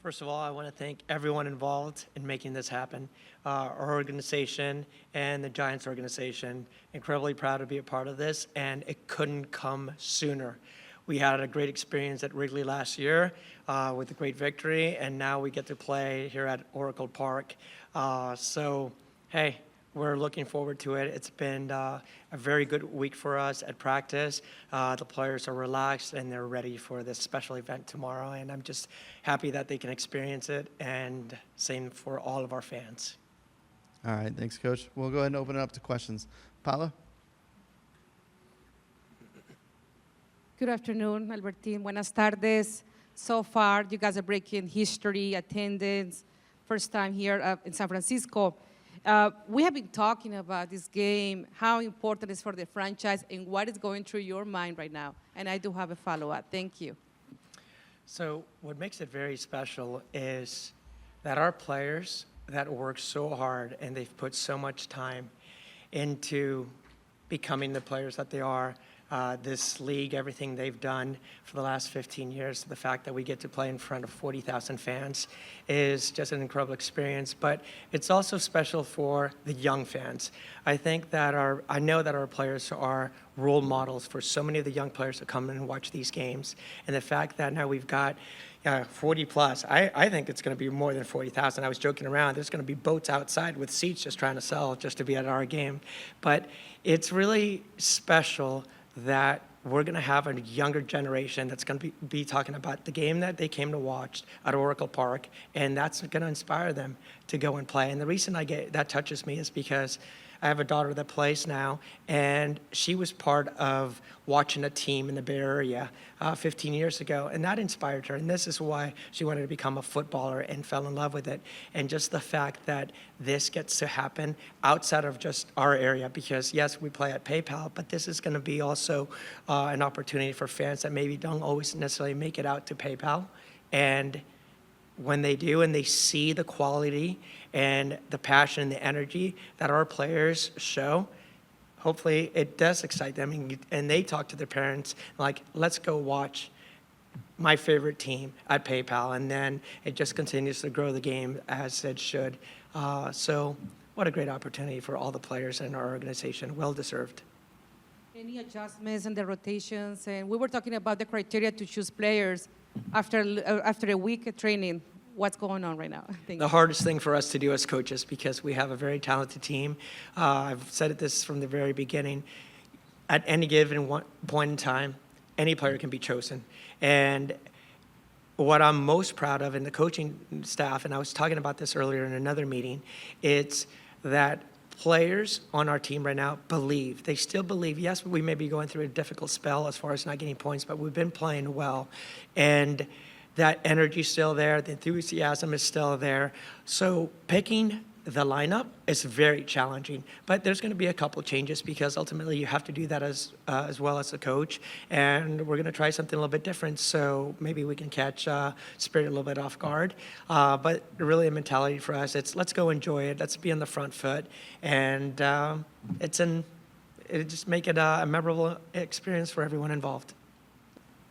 First of all, I want to thank everyone involved in making this happen. Our organization and the Giants organization, incredibly proud to be a part of this, and it couldn't come sooner. We had a great experience at Wrigley last year with a great victory, and now we get to play here at Oracle Park. Hey, we're looking forward to it. It's been a very good week for us at practice. The players are relaxed and they're ready for this special event tomorrow, and I'm just happy that they can experience it, and same for all of our fans. All right, thanks, Coach. We'll go ahead and open it up to questions. Paula? Good afternoon, Albertin. Buenas tardes. So far, you guys are breaking history, attendance, first time here in San Francisco. We have been talking about this game, how important it is for the franchise, and what is going through your mind right now. And I do have a follow-up. Thank you. So what makes it very special is that our players that work so hard and they've put so much time into becoming the players that they are, this league, everything they've done for the last 15 years, the fact that we get to play in front of 40,000 fans is just an incredible experience. But it's also special for the young fans. I know that our players are role models for so many of the young players that come in and watch these games. And the fact that now we've got 40 plus, I think it's going to be more than 40,000. I was joking around. There's going to be boats outside with seats just trying to sell just to be at our game. But it's really special that we're going to have a younger generation that's going to be talking about the game that they came to watch at Oracle Park, and that's going to inspire them to go and play. And the reason that touches me is because I have a daughter that plays now, and she was part of watching a team in the Bay Area 15 years ago, and that inspired her. And this is why she wanted to become a footballer and fell in love with it. And just the fact that this gets to happen outside of just our area, because yes, we play at PayPal, but this is going to be also an opportunity for fans that maybe don't always necessarily make it out to PayPal. And when they do and they see the quality and the passion and the energy that our players show, hopefully it does excite them, and they talk to their parents like, let's go watch my favorite team at PayPal, and then it just continues to grow the game as it should. So what a great opportunity for all the players in our organization. Well deserved. Any adjustments in the rotations? And we were talking about the criteria to choose players after a week of training. What's going on right now? The hardest thing for us to do as coaches, because we have a very talented team. I've said this from the very beginning. At any given point in time, any player can be chosen. And what I'm most proud of in the coaching staff, and I was talking about this earlier in another meeting, it's that players on our team right now believe. They still believe. Yes, we may be going through a difficult spell as far as not getting points, but we've been playing well. And that energy is still there. The enthusiasm is still there. So picking the lineup is very challenging, but there's going to be a couple changes because ultimately you have to do that as well as the coach, and we're going to try something a little bit different, so maybe we can catch Spirit a little bit off guard. But really a mentality for us, it's let's go enjoy it, let's be on the front foot, and it just make it a memorable experience for everyone involved.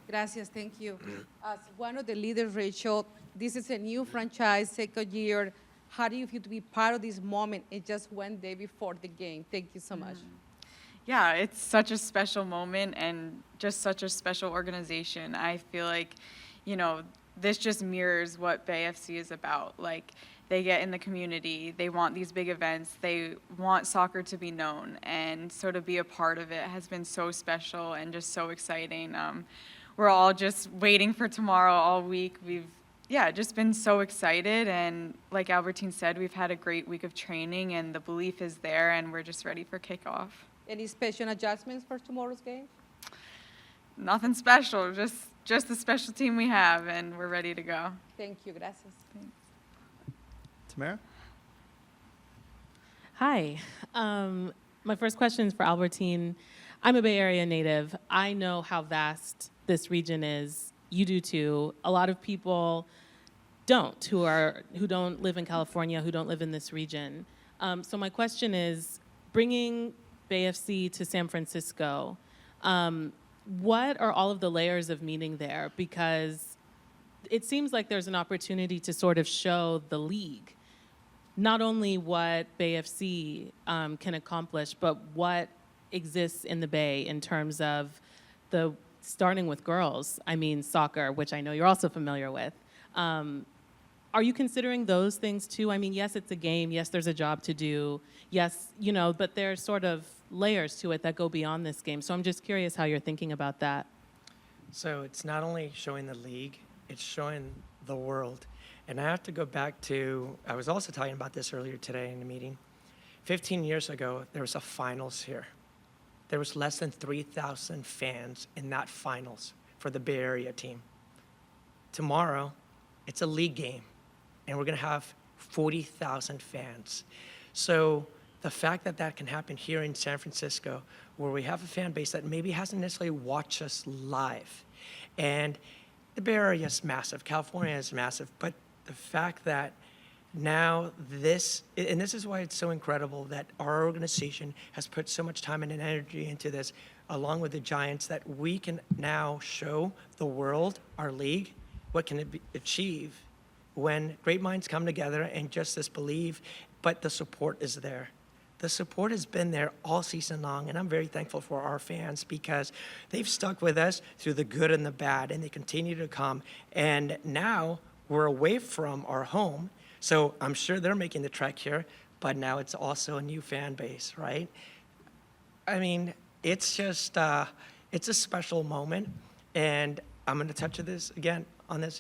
Gracias, thank you. As one of the leaders, Rachel, this is a new franchise, second year. How do you feel to be part of this moment? It just one day before the game. Thank you so much. Yeah, it's such a special moment and just such a special organization. I feel like, this just mirrors what Bay FC is about. Like, they get in the community, they want these big events, they want soccer to be known, and so to be a part of it has been so special and just so exciting. We're all just waiting for tomorrow all week. We've just been so excited, and like Albertin said, we've had a great week of training, and the belief is there, and we're just ready for kickoff. Any special adjustments for tomorrow's game? Nothing special, just the special team we have, and we're ready to go. Thank you, gracias. Thanks. Tamara? Hi. My first question is for Albertin. I'm a Bay Area native. I know how vast this region is. You do too. A lot of people don't, who don't live in California, who don't live in this region. So my question is, bringing Bay FC to San Francisco, what are all of the layers of meaning there? Because it seems like there's an opportunity to sort of show the league not only what Bay FC can accomplish, but what exists in the Bay in terms of the starting with girls. I mean, soccer, which I know you're also familiar with. Are you considering those things too? I mean, yes, it's a game. Yes, there's a job to do. Yes, you know, but there's sort of layers to it that go beyond this game. So I'm just curious how you're thinking about that. So it's not only showing the league, it's showing the world. And I have to go back to, I was also talking about this earlier today in the meeting. 15 years ago, there was a finals here. There was less than 3,000 fans in that finals for the Bay Area team. Tomorrow, it's a league game, and we're going to have 40,000 fans. So the fact that that can happen here in San Francisco, where we have a fan base that maybe hasn't necessarily watched us live, and the Bay Area is massive, California is massive, but the fact that now this, and this is why it's so incredible that our organization has put so much time and energy into this, along with the Giants, that we can now show the world, our league, what can it achieve when great minds come together and just this believe, but the support is there. The support has been there all season long, and I'm very thankful for our fans because they've stuck with us through the good and the bad, and they continue to come. And now we're away from our home, so I'm sure they're making the trek here, but now it's also a new fan base, right? I mean, it's just, it's a special moment, and I'm going to touch on this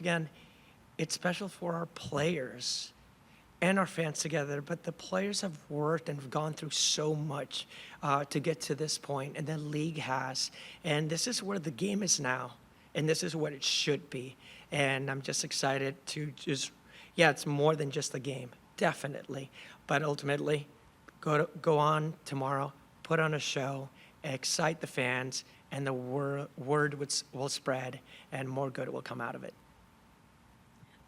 again. It's special for our players and our fans together, but the players have worked and have gone through so much to get to this point, and the league has. And this is where the game is now, and this is what it should be. And I'm just excited to just, yeah, it's more than just a game, definitely. But ultimately, go on tomorrow, put on a show, excite the fans, and the word will spread, and more good will come out of it.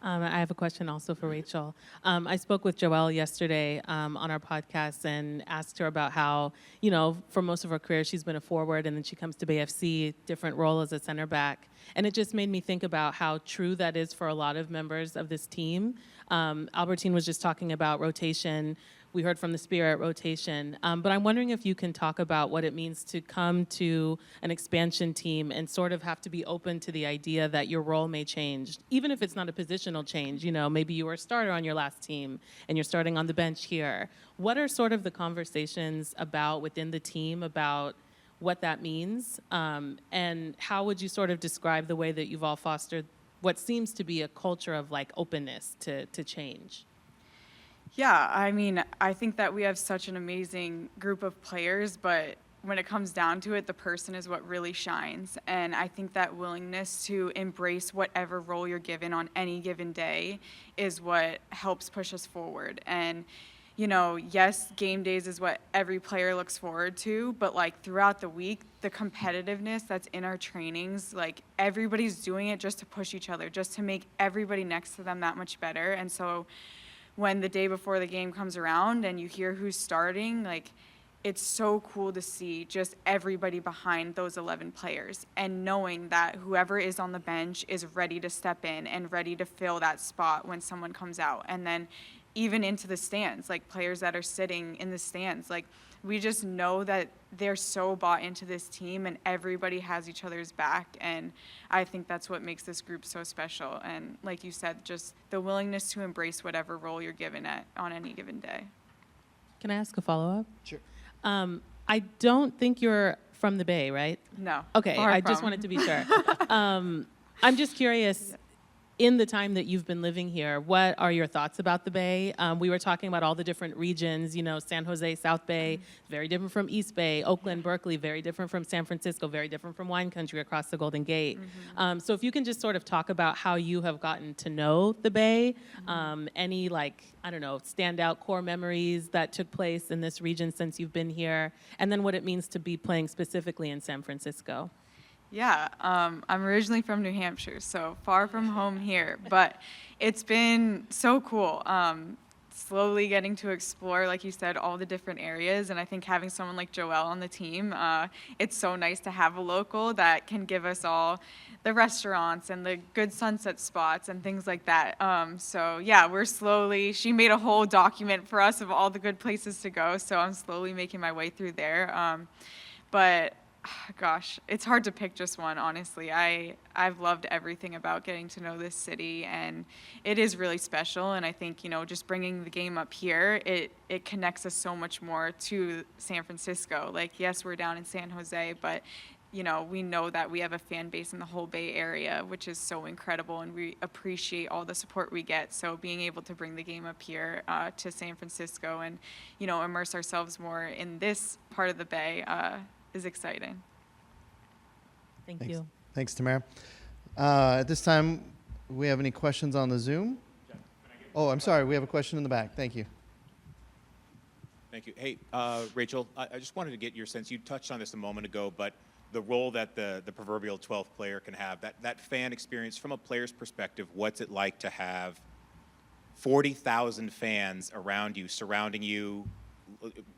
I have a question also for Rachel. I spoke with Joelle yesterday on our podcast and asked her about how, you know, for most of her career, she's been a forward, and then she comes to Bay FC, different role as a center back. And it just made me think about how true that is for a lot of members of this team. Albertin was just talking about rotation. We heard from the Spirit rotation. But I'm wondering if you can talk about what it means to come to an expansion team and sort of have to be open to the idea that your role may change, even if it's not a positional change. You know, maybe you were a starter on your last team and you're starting on the bench here. What are sort of the conversations about within the team about what that means? And how would you sort of describe the way that you've all fostered what seems to be a culture of like openness to change? Yeah, I mean, I think that we have such an amazing group of players, but when it comes down to it, the person is what really shines. And I think that willingness to embrace whatever role you're given on any given day is what helps push us forward. And, you know, yes, game days is what every player looks forward to, but like throughout the week, the competitiveness that's in our trainings, like everybody's doing it just to push each other, just to make everybody next to them that much better. And so when the day before the game comes around and you hear who's starting, like, it's so cool to see just everybody behind those 11 players and knowing that whoever is on the bench is ready to step in and ready to fill that spot when someone comes out. And then even into the stands, like players that are sitting in the stands, like we just know that they're so bought into this team and everybody has each other's back. And I think that's what makes this group so special. And like you said, just the willingness to embrace whatever role you're given on any given day. Can I ask a follow-up? Sure. I don't think you're from the Bay, right? No. Okay, far I just from. wanted to be sure. I'm just curious, in the time that you've been living here, what are your thoughts about the Bay? We were talking about all the different regions, you know, San Jose, South Bay, very different from East Bay, Oakland, Berkeley, very different from San Francisco, very different from wine country across the Golden Gate. So if you can just sort of talk about how you have gotten to know the Bay, any like, I don't know, standout core memories that took place in this region since you've been here, and then what it means to be playing specifically in San Francisco. Yeah, I'm originally from New Hampshire, so far from home here, but it's been so cool. slowly getting to explore, like you said, all the different areas. And I think having someone like Joelle on the team, it's so nice to have a local that can give us all the restaurants and the good sunset spots and things like that. So yeah, she made a whole document for us of all the good places to go. So I'm slowly making my way through there. But gosh, it's hard to pick just one, honestly. I've loved everything about getting to know this city, and it is really special. And I think, just bringing the game up here, it connects us so much more to San Francisco. Like, yes, we're down in San Jose, but, we know that we have a fan base in the whole Bay Area, which is so incredible, and we appreciate all the support we get. So being able to bring the game up here to San Francisco and, immerse ourselves more in this part of the Bay is exciting. Thank Thanks. you. Thanks, Tamara. At this time, we have any questions on the Zoom? Oh, I'm sorry. We have a question in the back. Thank you. Thank you. Hey, Rachel, I just wanted to get your sense. You touched on this a moment ago, but the role that the proverbial 12th player can have, that fan experience from a player's perspective, what's it like to have 40,000 fans around you, surrounding you,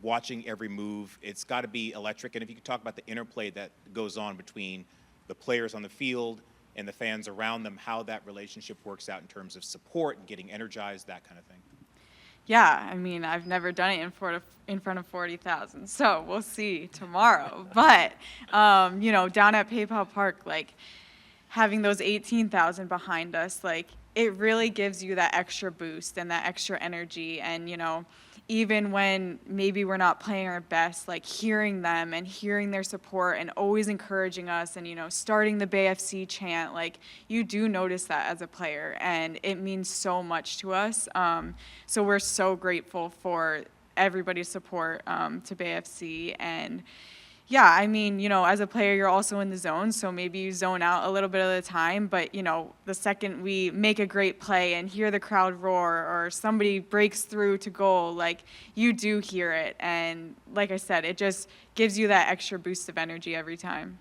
watching every move? It's got to be electric. And if you could talk about the interplay that goes on between the players on the field and the fans around them, how that relationship works out in terms of support and getting energized, that kind of thing. Yeah, I mean, I've never done it in front of 40,000, so we'll see tomorrow. But, down at PayPal Park, like, having those 18,000 behind us, like, it really gives you that extra boost and that extra energy. And, even when maybe we're not playing our best, like, hearing them and hearing their support and always encouraging us and, starting the BayFC chant, like, you do notice that as a player, and it means so much to us. So we're so grateful for everybody's support to BayFC. And yeah, I mean, as a player, you're also in the zone, so maybe you zone out a little bit of the time, but, the second we make a great play and hear the crowd roar or somebody breaks through to goal, like, you do hear it. And like I said, it just gives you that extra boost of energy every time.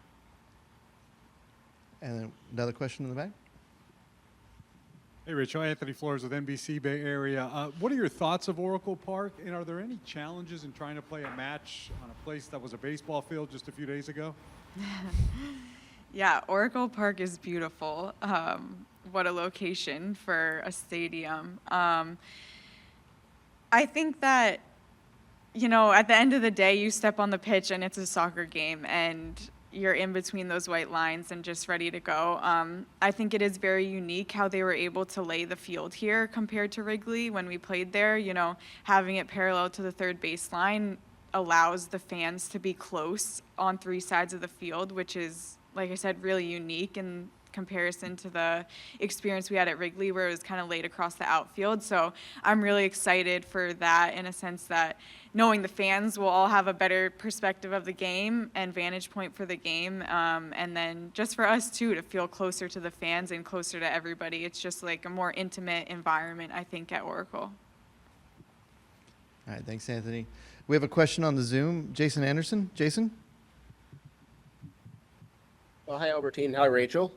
And then another question in the back. Hey, Rachel. Anthony Flores with NBC Bay Area. What are your thoughts of Oracle Park, and are there any challenges in trying to play a match on a place that was a baseball field just a few days ago? Yeah, Oracle Park is beautiful. What a location for a stadium. I think that, at the end of the day, you step on the pitch and it's a soccer game, and you're in between those white lines and just ready to go. I think it is very unique how they were able to lay the field here compared to Wrigley when we played there. Having it parallel to the third baseline allows the fans to be close on three sides of the field, which is, like I said, really unique in comparison to the experience we had at Wrigley, where it was kind of laid across the outfield. So I'm really excited for that, in a sense that knowing the fans will all have a better perspective of the game and vantage point for the game. And then just for us too, to feel closer to the fans and closer to everybody. It's just like a more intimate environment, I think, at Oracle. All right. Thanks, Anthony. We have a question on the Zoom. Jason Anderson. Jason? Well, hi, Albertin. Hi, Rachel.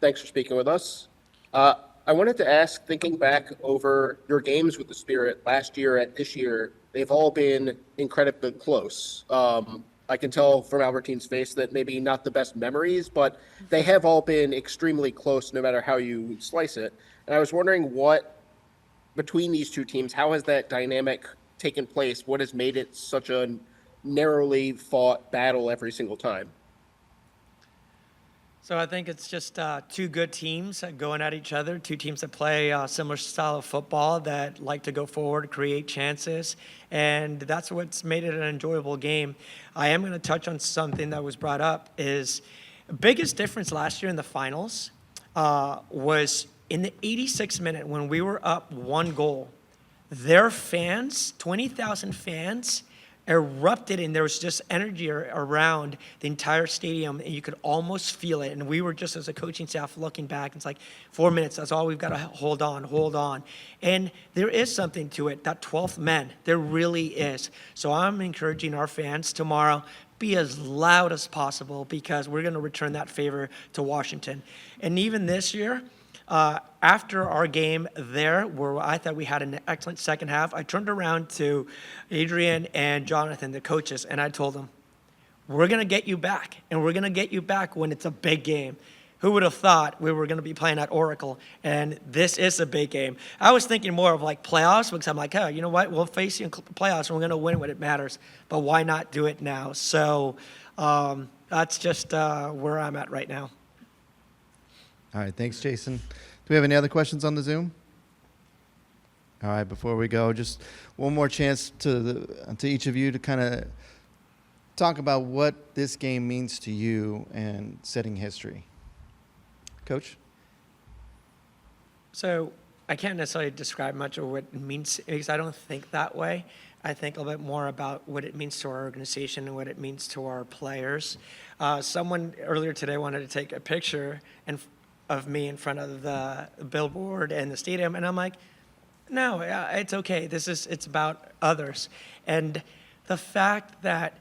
Thanks for speaking with us. I wanted to ask, thinking back over your games with the Spirit last year and this year, they've all been incredibly close. I can tell from Albertin's face that maybe not the best memories, but they have all been extremely close no matter how you slice it. And I was wondering between these two teams, how has that dynamic taken place? What has made it such a narrowly fought battle every single time? So I think it's just two good teams going at each other, two teams that play a similar style of football, that like to go forward, create chances, and that's what's made it an enjoyable game. I am going to touch on something that was brought up. Is the biggest difference last year in the finals was in the 86th minute when we were up 1 goal. Their fans, 20,000 fans, erupted, and there was just energy around the entire stadium, and you could almost feel it. And we were just, as a coaching staff, looking back. It's like 4 minutes. That's all we've got to hold on. And there is something to it, that 12th man. There really is. So I'm encouraging our fans tomorrow, be as loud as possible, because we're going to return that favor to Washington. And even this year, After our game there, where I thought we had an excellent second half, I turned around to Adrian and Jonathan, the coaches, and I told them, we're going to get you back, and we're going to get you back when it's a big game. Who would have thought we were going to be playing at Oracle, and this is a big game. I was thinking more of like playoffs, because I'm like, oh, you know what? We'll face you in playoffs, and we're going to win when it matters. But why not do it now? So that's just where I'm at right now. All right, thanks, Jason. Do we have any other questions on the Zoom? All right, before we go, just one more chance to each of you to kind of talk about what this game means to you and setting history. Coach? So I can't necessarily describe much of what it means, because I don't think that way. I think a little bit more about what it means to our organization and what it means to our players. Someone earlier today wanted to take a picture of me in front of the billboard and the stadium, and I'm like, no, it's okay. It's about others. And the fact that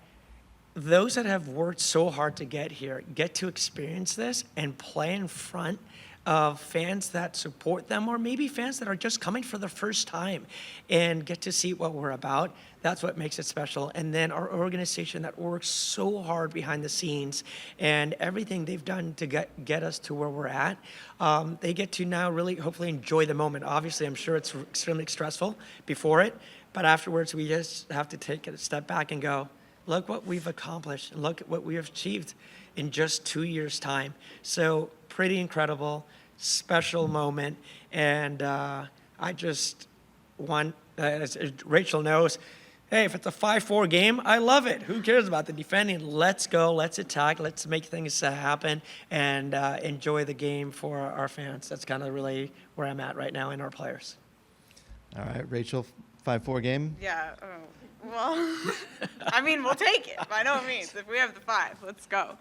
those that have worked so hard to get here get to experience this and play in front of fans that support them, or maybe fans that are just coming for the first time and get to see what we're about. That's what makes it special. And then our organization that works so hard behind the scenes and everything they've done to get us to where we're at, they get to now really hopefully enjoy the moment. Obviously, I'm sure it's extremely stressful before it, but afterwards we just have to take a step back and go, look what we've accomplished, and look at what we have achieved in just 2 years' time. So pretty incredible, special moment, and I just want, as Rachel knows, hey, if it's a 5-4 game, I love it. Who cares about the defending? Let's go, let's attack, let's make things happen, and enjoy the game for our fans. That's kind of really where I'm at right now, and our players. All right, Rachel, 5-4 game? Yeah. Well, I mean, we'll take it by no means. If we have the 5, let's go.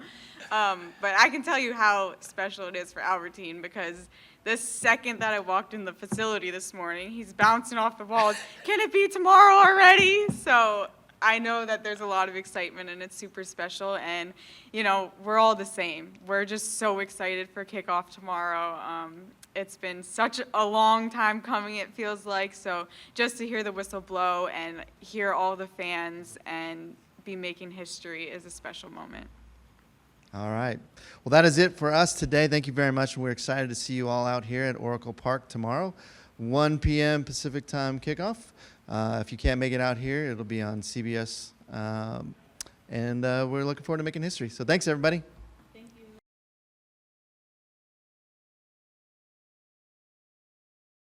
But I can tell you how special it is for Albertin, because the second that I walked in the facility this morning, he's bouncing off the walls. Can it be tomorrow already? So I know that there's a lot of excitement, and it's super special. And, you know, we're all the same. We're just so excited for kickoff tomorrow. It's been such a long time coming, it feels like. So just to hear the whistle blow and hear all the fans and be making history is a special moment. All right. Well, that is it for us today. Thank you very much. We're excited to see you all out here at Oracle Park tomorrow, 1 p.m. Pacific time kickoff. If you can't make it out here, it'll be on CBS. And we're looking forward to making history. So thanks, everybody.